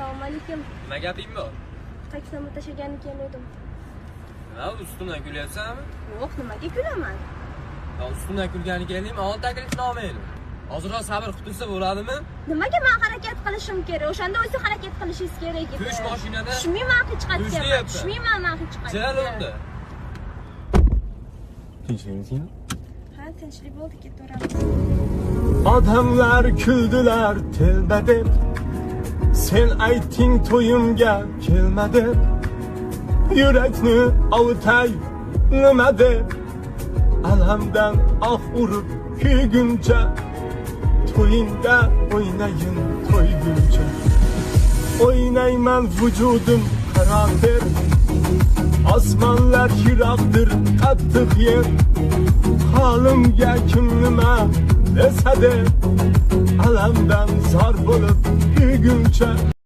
Assalomu alaykum. Nima gaping bor? Taksini tashaganini keldim. Nima ustimdan kulyapsanmi? Yo'q, nimaga kulaman? Ya ustimdan kulgani kelding, ol taklifnoma edi. Hozirroq sabr qutulsa bo'ladimi? Nimaga men harakat qilishim kerak? O'shanda o'zi harakat qilishingiz kerak edi. Tush mashinada. Tushmayman hech qachon. Tushlayapti. Tushmayman men hech qachon. Jal unda. Tinchlikmi? Ha, tinchlik bo'ldi, ketaveramiz. Odamlar kuldilar telba deb, sen ayting to'yimga kelma deb, yurakni ovutay nima deb, alamdan oh urib kuyguncha, to'yingda o'ynayin to'yguncha. O'ynayman vujudim qaror ber, osmonlar yiroqdir qattiq yer, holimga kim nima desa de, alamdan zor bo'lib kuyguncha.